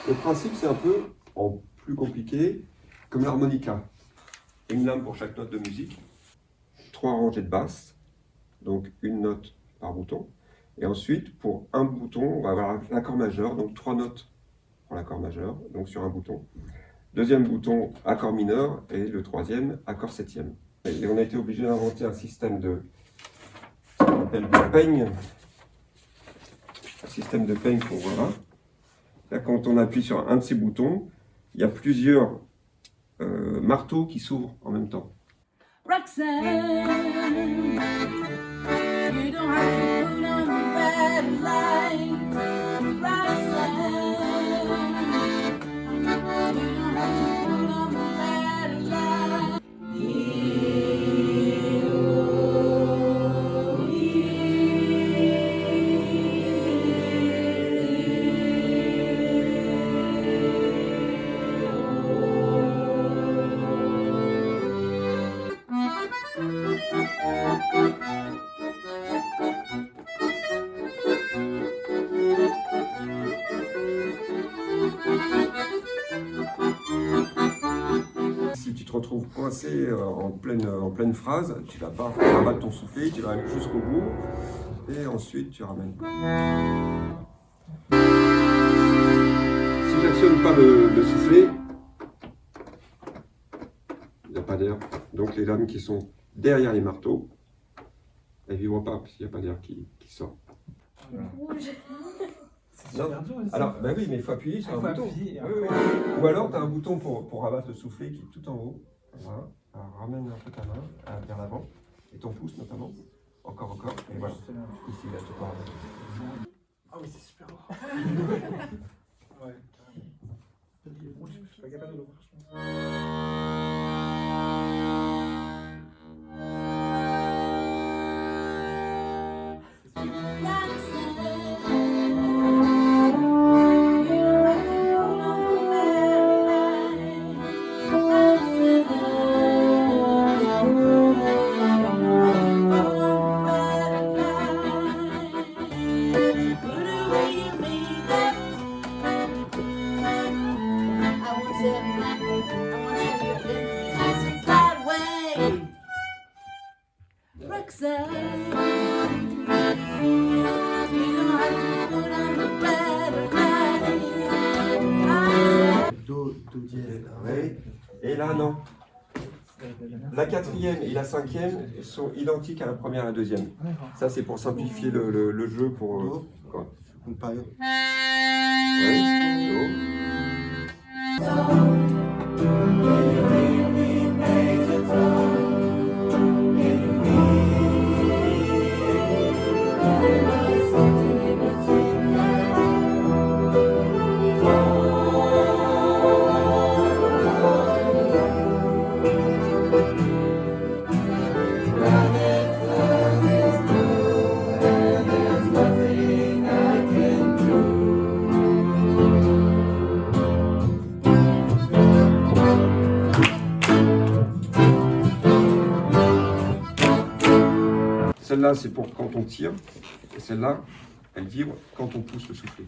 Le principe, c'est un peu, en plus compliqué, comme l'harmonica. Une lame pour chaque note de musique, 3 rangées de basses, donc une note par bouton. Et ensuite, pour un bouton, on va avoir l'accord majeur, donc 3 notes pour l'accord majeur, donc sur un bouton. Deuxième bouton, accord mineur, et le troisième, accord septième. Et on a été obligé d'inventer un système de, ce qu'on appelle de peigne. Un système de peigne pour voilà. Là, quand on appuie sur un de ces boutons, il y a plusieurs marteaux qui s'ouvrent en même temps. Roxanne, you don't have to put on the red light. Roxanne, you don't have to put on the red light. Si tu te retrouves coincé en pleine phrase, tu vas pas rabattre ton soufflet, tu vas aller jusqu'au bout et ensuite tu ramènes. Si j'actionne pas le soufflet, il n'y a pas d'air. Donc les lames qui sont derrière les marteaux, elles ne vibrent pas parce qu'il n'y a pas d'air qui sort. Rouge. Non. Alors, ben oui, mais il faut appuyer sur un bouton. Appuyer, Oui, oui. Ou alors, tu as un bouton pour rabattre le soufflet qui est tout en haut. Voilà. Alors, ramène un peu ta main vers l'avant. Et ton pouce, notamment. Encore. Et voilà. Ici, là, tu peux rabattre. Ah oui, c'est super. Ouais, carrément. Je suis pas capable de l'ouvrir, je pense. Roxanne, you don't have to put on the red light. Do dièse. Oui. Et là, non. La quatrième et la cinquième sont identiques à la première et la deuxième. Ça, c'est pour simplifier le jeu. Pour quoi. On parle. Oui. Celle-là, c'est pour quand on tire, et celle-là, elle vibre quand on pousse le soufflet.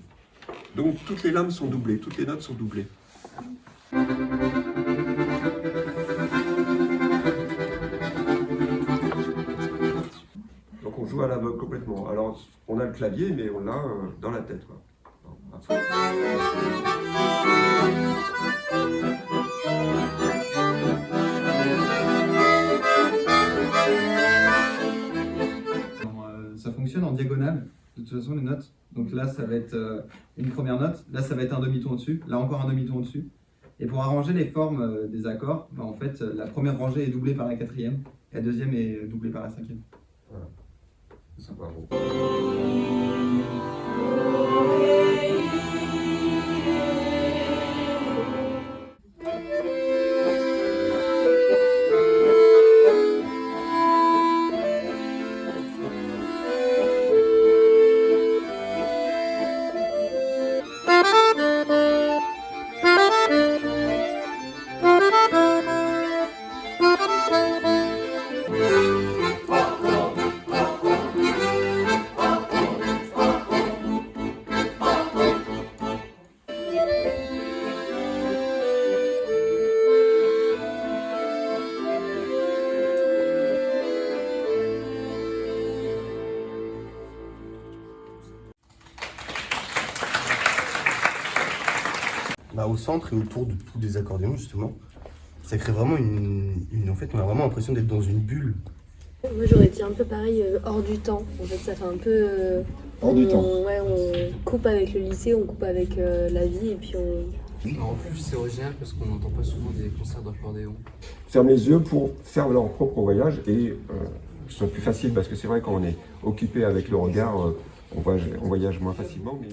Donc, toutes les lames sont doublées, toutes les notes sont doublées. Donc, on joue à l'aveugle complètement. Alors, on a le clavier, mais on l'a dans la tête, quoi. Ça fonctionne en diagonale, de toute façon, les notes. Donc là, ça va être une première note, là, ça va être un demi-ton au-dessus, là encore un demi-ton au-dessus. Et pour arranger les formes des accords, bah, en fait, la première rangée est doublée par la quatrième, et la deuxième est doublée par la cinquième. Voilà. C'est pas bon. au centre et autour de tous des accordéons justement. Ça crée vraiment en fait, on a vraiment l'impression d'être dans une bulle. Moi j'aurais dit un peu pareil, hors du temps. En fait, ça fait un peu. Hors du temps. Ouais, on coupe avec le lycée, on coupe avec la vie et puis on. En plus, c'est original parce qu'on n'entend pas souvent des concerts d'accordéon. Ferment les yeux pour faire leur propre voyage et ce soit plus facile parce que c'est vrai quand on est occupé avec le regard, on voyage moins facilement. Mais...